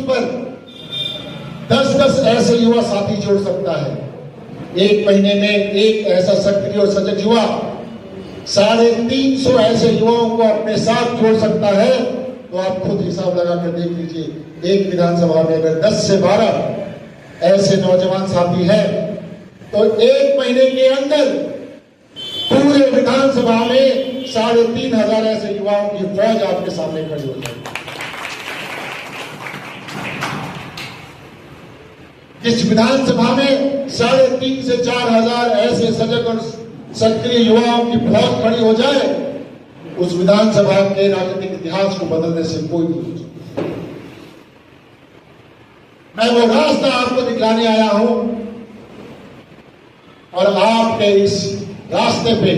पर 10-10 ऐसे युवा साथी जोड़ सकता है। एक महीने में एक ऐसा सक्रिय और सजग युवा 350 ऐसे युवाओं को अपने साथ जोड़ सकता है। तो आप खुद हिसाब लगा कर देख लीजिए, एक विधानसभा में अगर 10 से 12 ऐसे नौजवान साथी हैं तो एक महीने के अंदर पूरे विधानसभा में 3500 ऐसे युवाओं की फौज आपके सामने खड़ी हो जाएगी। जिस विधानसभा में 3,500 से 4,000 ऐसे सजग और सक्रिय युवाओं की फौज खड़ी हो जाए, उस विधानसभा के राजनीतिक इतिहास को बदलने से कोई नहीं हो सकता। मैं वो रास्ता आपको दिखलाने आया हूं और आपके इस रास्ते पे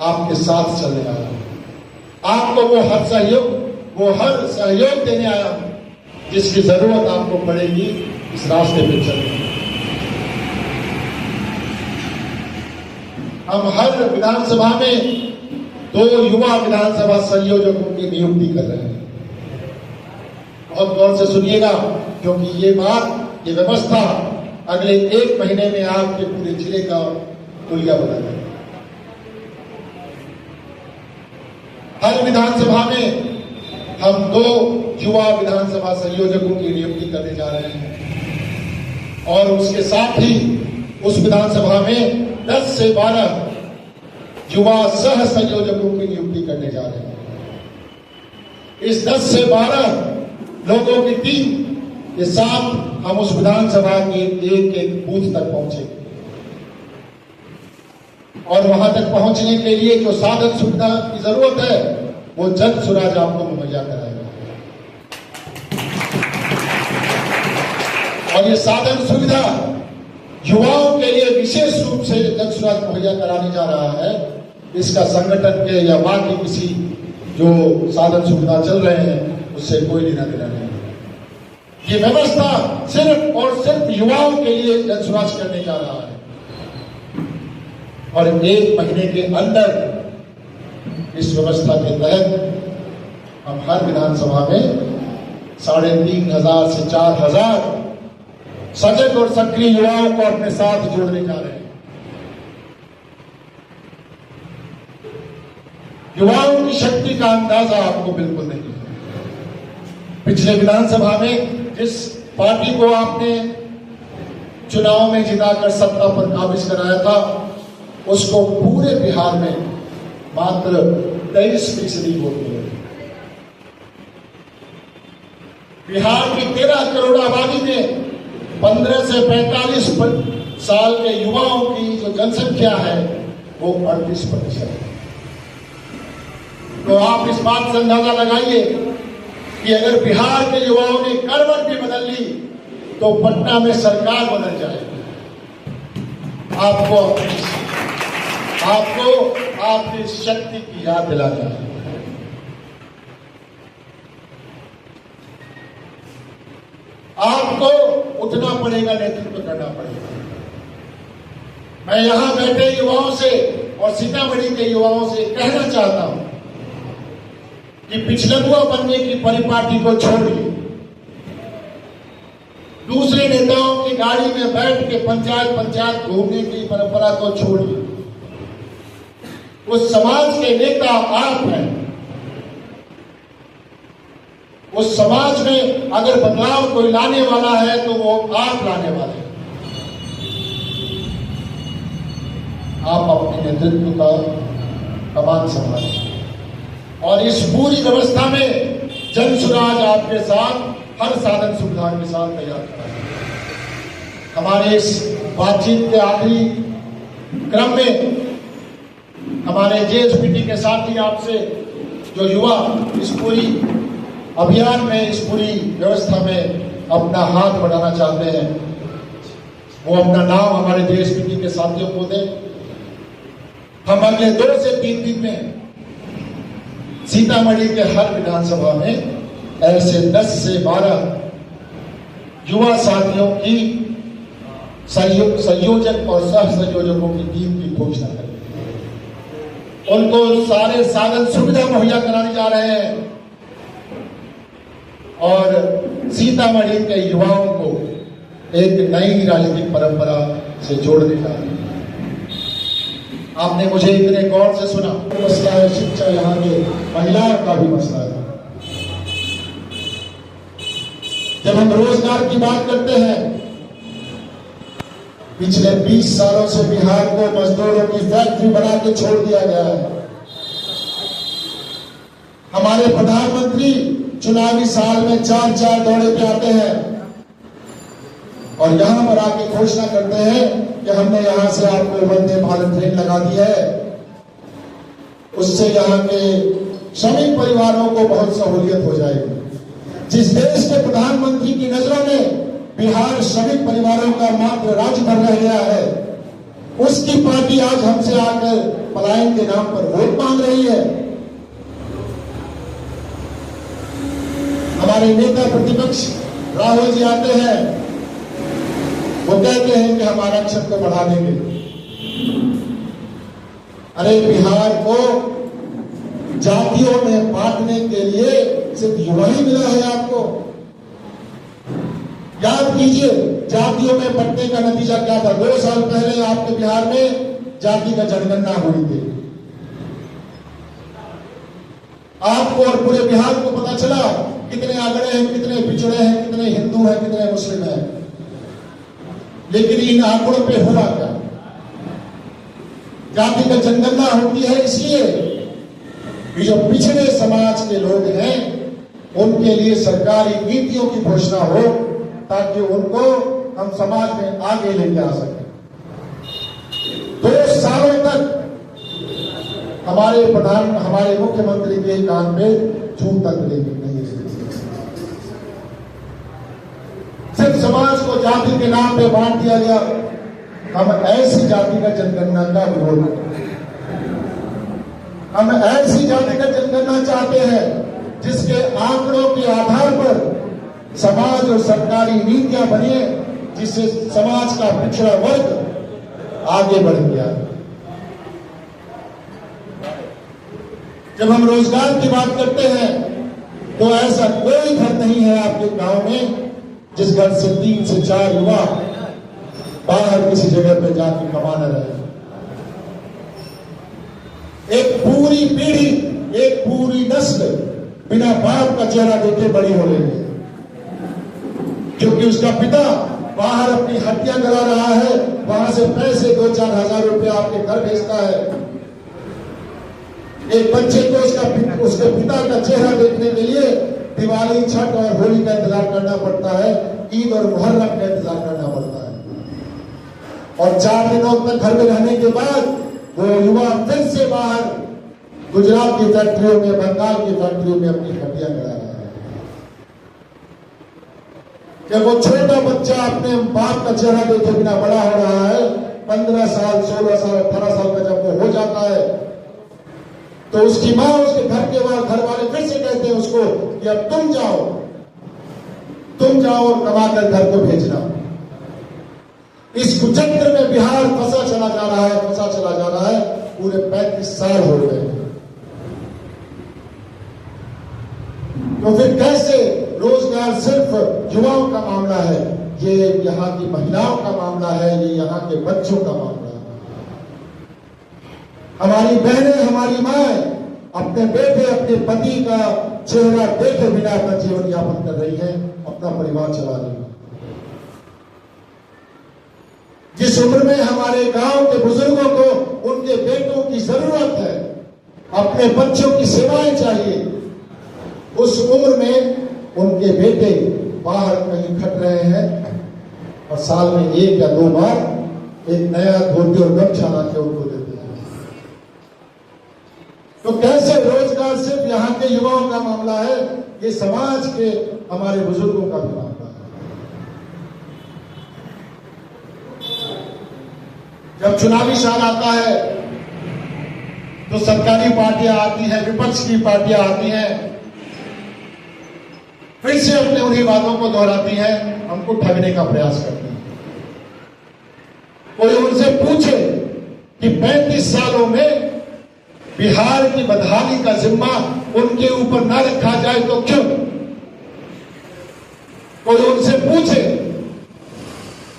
आपके साथ चलने आया हूं। आपको वो हर सहयोग देने आया हूं जिसकी जरूरत आपको पड़ेगी इस रास्ते पे चलने। हम हर विधानसभा में 2 युवा विधानसभा संयोजकों की नियुक्ति कर रहे हैं। बहुत गौर से सुनिएगा, क्योंकि ये व्यवस्था अगले 1 महीने में आपके पूरे जिले का पुलिया बना देगा। हर विधानसभा में हम 2 युवा विधानसभा संयोजकों की नियुक्ति करने जा रहे हैं और उसके साथ ही उस विधानसभा में 10 से 12 युवा सह संयोजकों की नियुक्ति करने जा रहे हैं। इस 10 से 12 लोगों की टीम के साथ हम उस विधानसभा के एक बूथ तक पहुंचेंगे और वहां तक पहुंचने के लिए जो साधन सुविधा की जरूरत है वो जन स्वराज आपको मुहैया कराएगा। और ये साधन सुविधा युवाओं के लिए विशेष रूप से जन स्वराज मुहैया कराने जा रहा है। इसका संगठन के या बाकी किसी जो साधन सुविधा चल रहे हैं उससे कोई लेना देना नहीं। ये व्यवस्था सिर्फ और सिर्फ युवाओं के लिए जन स्वराज करने जा रहा है और 1 महीने के अंदर इस व्यवस्था के तहत हम हर विधानसभा में 3,500 से 4,000 सजग और सक्रिय युवाओं को अपने साथ जोड़ने जा रहे हैं। युवाओं की शक्ति का अंदाजा आपको बिल्कुल नहीं है। पिछले विधानसभा में जिस पार्टी को आपने चुनाव में जिताकर सत्ता पर काबिज कराया था, उसको पूरे बिहार में मात्र 23% वोट मिले। बिहार की 13 करोड़ आबादी में 15 से 45 साल के युवाओं की जो जनसंख्या है वो 38% है। तो आप इस बात से अंदाजा लगाइए कि अगर बिहार के युवाओं ने करवट भी बदल ली तो पटना में सरकार बदल जाएगी। आपको आपकी शक्ति की याद दिला जाए। आपको उठना पड़ेगा, नेतृत्व करना पड़ेगा। मैं यहां बैठे युवाओं से और सीतामढ़ी के युवाओं से कहना चाहता हूं कि पिछलुआ बनने की परिपाटी को छोड़िए। दूसरे नेताओं की गाड़ी में बैठ के पंचायत घूमने की परंपरा को छोड़िए। उस समाज के नेता आप हैं। उस समाज में अगर बदलाव कोई लाने वाला है तो वो आप लाने वाले हैं। आप अपने नेतृत्व का कमान संभालें और इस पूरी व्यवस्था में जन स्वराज आपके साथ हर साधन सुविधा के साथ तैयार करा है। हमारे इस बातचीत के आखिरी क्रम में हमारे जेएसपीटी के साथी आपसे जो युवा इस पूरी अभियान में, इस पूरी व्यवस्था में अपना हाथ बढ़ाना चाहते हैं, वो अपना नाम हमारे जेएसपीटी के साथियों को दें। हम अगले 2 से 3 दिन में सीतामढ़ी के हर विधानसभा में ऐसे 10 से 12 युवा साथियों की संयोजक और सह संयोजकों की टीम की घोषणा करेंगे। उनको सारे साधन सुविधा मुहैया कराने जा रहे हैं और सीतामढ़ी के युवाओं को एक नई राजनीतिक परंपरा से जोड़ने जा रहे हैं। आपने मुझे इतने गौर से सुना। मसला है शिक्षा, यहाँ के महिलाओं का भी मसला है। जब हम रोजगार की बात करते हैं, पिछले 20 सालों से बिहार को मजदूरों की फैक्ट्री बना के छोड़ दिया गया है। हमारे प्रधानमंत्री चुनावी साल में 4 दौरे पे आते हैं और यहां पर आके घोषणा करते हैं कि हमने यहां से आपको वंदे भारत ट्रेन लगा दी है। उससे यहां के श्रमिक परिवारों को बहुत सहूलियत हो जाएगी। जिस देश के प्रधानमंत्री की नजरों में बिहार श्रमिक परिवारों का मात्र राज्य बन रह गया है, उसकी पार्टी आज हमसे आकर पलायन के नाम पर वोट मांग रही है। हमारे नेता प्रतिपक्ष राहुल जी आते हैं, वो कहते हैं कि हम आरक्षण को बढ़ा देंगे। अरे बिहार को जातियों में बांटने के लिए सिर्फ युवा ही मिला है आपको। याद कीजिए जातियों में बंटने का नतीजा क्या था। 2 साल पहले आपके बिहार में जाति का जनगणना हुई थी। आपको और पूरे बिहार को पता चला कितने आंकड़े हैं, कितने पिछड़े हैं, कितने हिंदू हैं, कितने मुस्लिम हैं। लेकिन इन आंकड़ों पे हुआ क्या? जाति का जनगणना होती है इसलिए कि जो पिछड़े समाज के लोग हैं उनके लिए सरकारी नीतियों की घोषणा हो ताकि उनको हम समाज में आगे लेके आ सकें। 2 सालों तक हमारे मुख्यमंत्री के कान पे जूं तक नहीं। सिर्फ समाज को जाति के नाम पे बांट दिया गया। हम ऐसी जाति का जनगणना का विरोध करते हैं। हम ऐसी जाति का जनगणना चाहते हैं जिसके आंकड़ों के आधार पर समाज और सरकारी नीतियां बने, जिससे समाज का पिछड़ा वर्ग आगे बढ़ गया। जब हम रोजगार की बात करते हैं तो ऐसा कोई घर नहीं है आपके गांव में जिस घर से 3 से 4 युवा बाहर किसी जगह पे जाकर कमाने रहे। एक पूरी पीढ़ी, एक पूरी नस्ल बिना बाप का चेहरा देखे बड़ी हो रही है, क्योंकि उसका पिता बाहर अपनी हड्डियां गला रहा है, वहां से पैसे 2-4 हजार रुपए आपके घर भेजता है। एक बच्चे को उसके पिता का चेहरा देखने के लिए दिवाली, छठ और होली का इंतजार करना पड़ता है, ईद और मुहर्रम का इंतजार करना पड़ता है। और 4 दिनों तक घर में रहने के बाद वो युवा फिर से बाहर गुजरात की फैक्ट्रियों में, बंगाल की फैक्ट्रियों में अपनी हड्डियां गला रहा है। जब वो छोटा बच्चा अपने बाप का चेहरा देखे बिना बड़ा हो रहा है, 15 साल, 16 साल, 18 साल का जब वो हो जाता है, तो उसकी माँ, उसके घर वाले फिर से कहते हैं उसको कि अब तुम जाओ और कमाकर घर को भेजना। इस कुचक्र में बिहार फंसा चला जा रहा है। पूरे 35 साल हो गए। तो फिर कैसे रोजगार सिर्फ युवाओं का मामला है? ये यहाँ की महिलाओं का मामला है, ये यहाँ के बच्चों का मामला है। हमारी बहनें, हमारी माएं अपने बेटे, अपने पति का चेहरा देखे बिना अपना जीवन यापन कर रही है, अपना परिवार चला रही है। जिस उम्र में हमारे गांव के बुजुर्गों को उनके बेटों की जरूरत है, अपने बच्चों की सेवाएं चाहिए, उस उम्र में उनके बेटे बाहर कहीं खट रहे हैं और साल में 1 या 2 बार एक नया धोती और गमछा लाके उनको देते हैं। तो कैसे रोजगार सिर्फ यहाँ के युवाओं का मामला है? ये समाज के हमारे बुजुर्गों का भी मामला है। जब चुनावी साल आता है तो सरकारी पार्टियां आती हैं, विपक्ष की पार्टियां आती हैं, फिर से अपने उन्हीं वादों को दोहराती हैं, हमको ठगने का प्रयास करती हैं। कोई उनसे पूछे कि 35 सालों में बिहार की बदहाली का जिम्मा उनके ऊपर न रखा जाए तो क्यों? कोई उनसे पूछे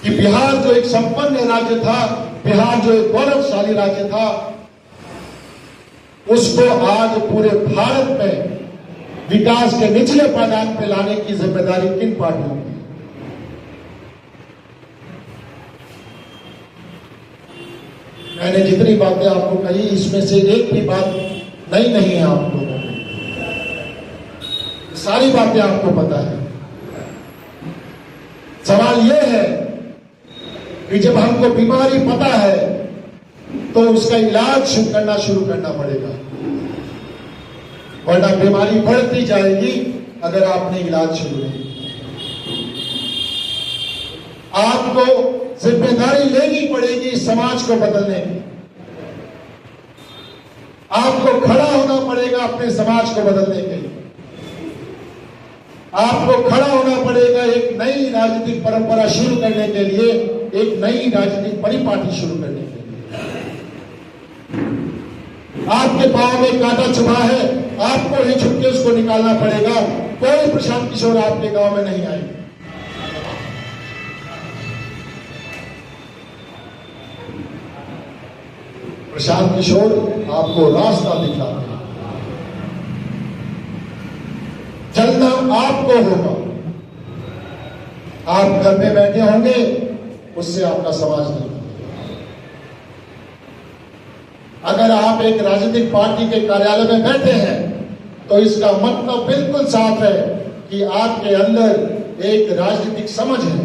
कि बिहार जो एक संपन्न राज्य था, बिहार जो एक गौरवशाली राज्य था, उसको आज पूरे भारत में विकास के निचले पायदान पर लाने की जिम्मेदारी किन पार्टियों की? मैंने जितनी बातें आपको कही, इसमें से एक भी बात नई नहीं है आप लोगों को, सारी बातें आपको पता है। सवाल यह है कि जब हमको बीमारी पता है तो उसका इलाज करना शुरू करना पड़ेगा, वरना बीमारी बढ़ती जाएगी अगर आपने इलाज शुरू नहीं। आपको जिम्मेदारी लेनी पड़ेगी समाज को बदलने की। आपको खड़ा होना पड़ेगा अपने समाज को बदलने के लिए। आपको खड़ा होना पड़ेगा एक नई राजनीतिक परंपरा शुरू करने के लिए, एक नई राजनीतिक परिपाटी शुरू करने के लिए। आपके पांव में कांटा चुभा है, आपको ही छुप के उसको निकालना पड़ेगा। कोई प्रशांत किशोर आपके गांव में नहीं आएंगे। प्रशांत किशोर आपको रास्ता दिखाते हैं। चलना आपको होगा। आप घर में बैठे होंगे, उससे आपका समाज नहीं। अगर आप एक राजनीतिक पार्टी के कार्यालय में बैठे हैं तो इसका मतलब बिल्कुल साफ है कि आपके अंदर एक राजनीतिक समझ है,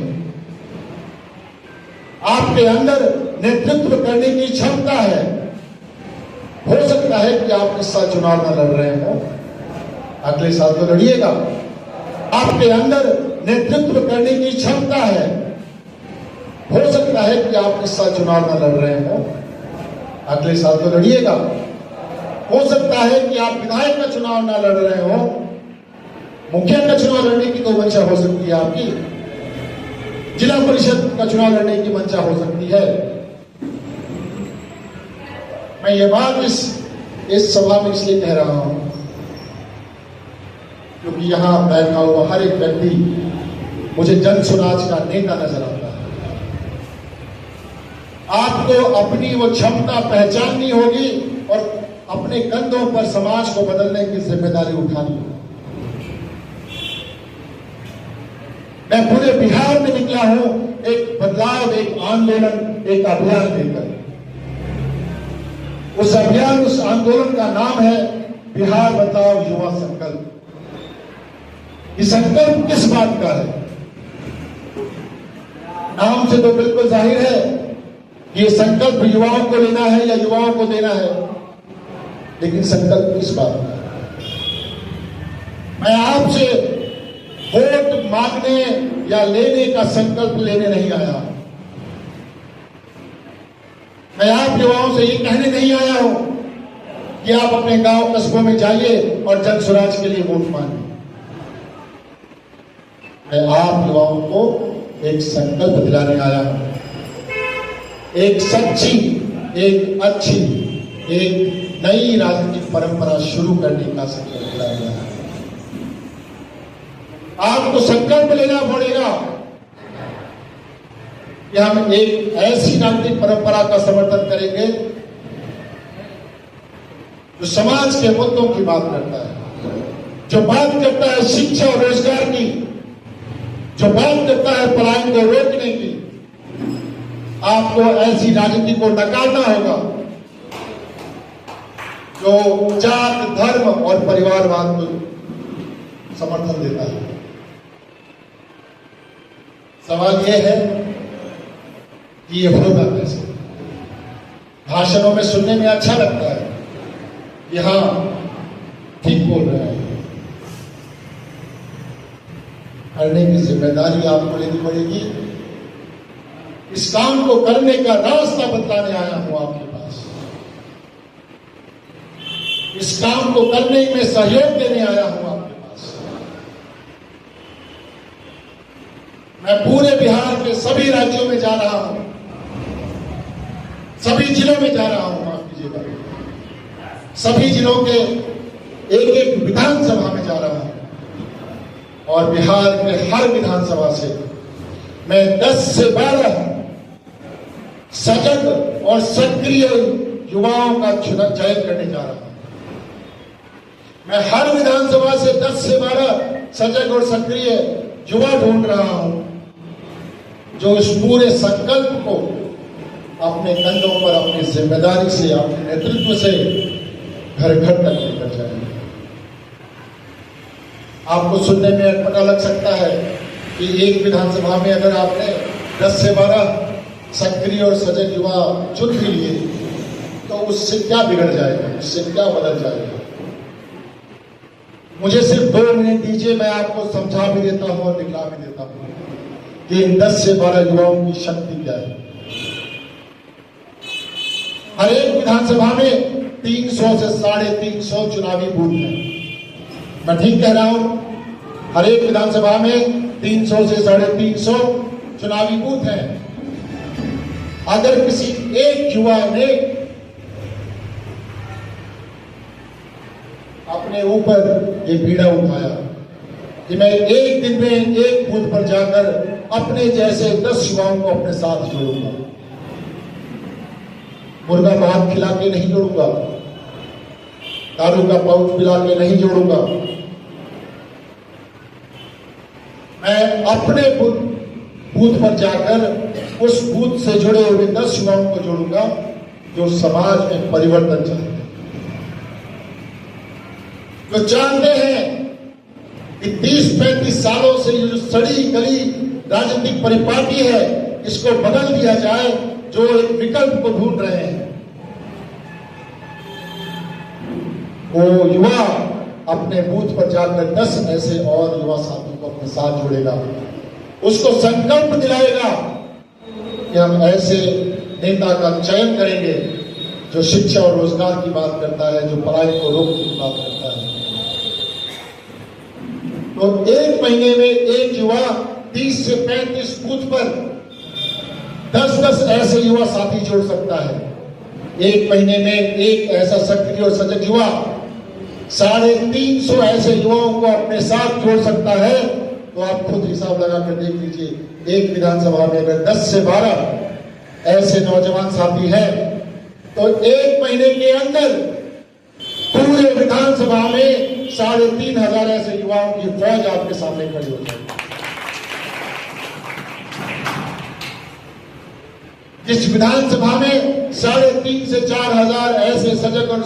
आपके अंदर नेतृत्व करने की क्षमता है। हो सकता है कि आप इस साल चुनाव न लड़ रहे हो, अगले साल तो लड़िएगा। आपके अंदर नेतृत्व करने की क्षमता है। हो सकता है कि आप इस साल चुनाव न लड़ रहे हो, अगले साल तो लड़िएगा। हो सकता है कि आप विधायक का चुनाव ना लड़ रहे हो, मुखिया का चुनाव लड़ने की तो मंशा हो सकती है आपकी, जिला परिषद का चुनाव लड़ने की मंशा हो सकती है। मैं ये बात इस सभा में इसलिए कह रहा हूं क्योंकि यहां बैठा हुआ हर एक व्यक्ति मुझे जन स्वराज का नेता नजर आता है। आपको अपनी वो क्षमता पहचाननी होगी और अपने कंधों पर समाज को बदलने की जिम्मेदारी उठानी होगी। मैं पूरे बिहार में निकला हूं एक बदलाव, एक आंदोलन, एक अभियान लेकर। उस अभियान, उस आंदोलन का नाम है बिहार बचाओ युवा संकल्प। ये संकल्प किस बात का है? नाम से तो बिल्कुल जाहिर है कि ये संकल्प युवाओं को लेना है या युवाओं को देना है, लेकिन संकल्प किस बात का है? मैं आपसे वोट मांगने या लेने का संकल्प लेने नहीं आया। मैं आप युवाओं से ये कहने नहीं आया हूं कि आप अपने गांव कस्बों में जाइए और जन स्वराज के लिए वोट मांगिए। मैं आप युवाओं को एक संकल्प दिलाने आया हूं, एक सच्ची, एक अच्छी, एक नई राजनीतिक परंपरा शुरू करने का संकल्प दिलाने आया हूं। आपको संकल्प लेना पड़ेगा कि हम एक ऐसी राजनीतिक परंपरा का समर्थन करेंगे जो समाज के मुद्दों की बात करता है, जो बात करता है शिक्षा और रोजगार की, जो बात करता है पलायन को रोकने की। आपको ऐसी राजनीति को नकारना होगा जो जात, धर्म और परिवारवाद को समर्थन देता है। सवाल यह है कि ये होगा कैसे? भाषणों में सुनने में अच्छा लगता है, यहां ठीक बोल रहे हैं। करने की जिम्मेदारी आपको लेनी पड़ेगी। इस काम को करने का रास्ता बतलाने आया हूं आपके पास। इस काम को करने में सहयोग देने आया हूं आपके पास। मैं पूरे बिहार के सभी राज्यों में जा रहा हूं, सभी जिलों में जा रहा हूं, माफ कीजिएगा, सभी जिलों के एक एक विधानसभा में जा रहा हूं और बिहार के हर विधानसभा से मैं 10 से 12 सजग और सक्रिय युवाओं का चयन करने जा रहा हूं। मैं हर विधानसभा से 10 से 12 सजग और सक्रिय युवा ढूंढ रहा हूं, जो इस पूरे संकल्प को अपने कंधों पर, अपनी जिम्मेदारी से, अपने नेतृत्व से घर घर तक लेकर जाएंगे। आपको सुनने में पता लग सकता है कि एक विधानसभा में अगर आपने 10 से 12 सक्रिय और सजग युवा चुन भी लिए तो उससे क्या बिगड़ जाएगा, उससे क्या बदल जाएगा। मुझे सिर्फ 2 मिनट दीजिए, मैं आपको समझा भी देता हूं और दिखला भी देता हूं कि इन 10 से 12 युवाओं की शक्ति क्या है। हर एक विधानसभा में 300 से 350 चुनावी बूथ हैं। मैं ठीक कह रहा हूं? हर एक विधानसभा में 300 से 350 चुनावी बूथ हैं। अगर किसी एक युवा ने अपने ऊपर ये बीड़ा उठाया कि मैं एक दिन में एक बूथ पर जाकर अपने जैसे 10 युवाओं को अपने साथ जोड़ूंगा, मुर्गा भात खिला के नहीं जोड़ूंगा, दारू का पाउच पिला के नहीं जोड़ूंगा, मैं अपने बूथ पर जाकर उस बूथ से जुड़े हुए 10 युवाओं को जोड़ूंगा जो समाज में परिवर्तन चाहते हैं, जो जानते हैं कि 30-35 सालों से ये जो सड़ी गली राजनीतिक परिपाटी है इसको बदल दिया जाए, जो एक विकल्प को ढूंढ रहे हैं। वो युवा अपने बूथ पर जाकर 10 ऐसे और युवा साथियों को अपने साथ जोड़ेगा, उसको संकल्प दिलाएगा कि हम ऐसे नेता का चयन करेंगे जो शिक्षा और रोजगार की बात करता है, जो पढ़ाई को रोकने की बात करता है। तो एक महीने में एक युवा 30 से 35 बूथ पर 10-10 ऐसे युवा साथी जोड़ सकता है। एक महीने में एक ऐसा सक्रिय और सजग युवा 350 ऐसे युवाओं को अपने साथ जोड़ सकता है। तो आप खुद हिसाब लगा कर देख लीजिए, एक विधानसभा में अगर 10 से 12 ऐसे नौजवान साथी हैं तो एक महीने के अंदर पूरे विधानसभा में 3500 ऐसे युवाओं की फौज आपके सामने खड़ी हो जाएगी। जिस विधानसभा में 3,500 से 4,000 ऐसे सजग और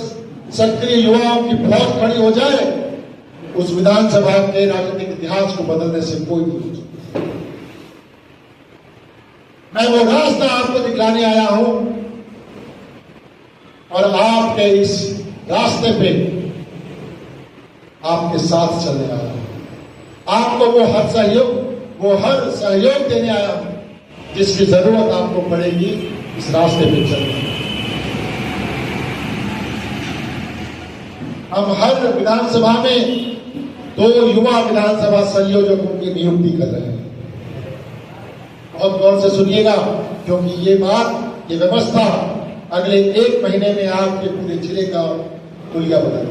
सक्रिय युवाओं की फौज खड़ी हो जाए, उस विधानसभा के राजनीतिक इतिहास को बदलने से कोई नहीं हो सकता। मैं वो रास्ता आपको दिखलाने आया हूं और आपके इस रास्ते पे आपके साथ चलने आया हूं। आपको वो हर सहयोग देने आया हूं जिसकी जरूरत आपको पड़ेगी इस रास्ते पे चलने। हम हर विधानसभा में 2 युवा विधानसभा संयोजकों की नियुक्ति कर रहे हैं। बहुत गौर से सुनिएगा, क्योंकि ये व्यवस्था अगले 1 महीने में आपके पूरे जिले का पुलिया बदल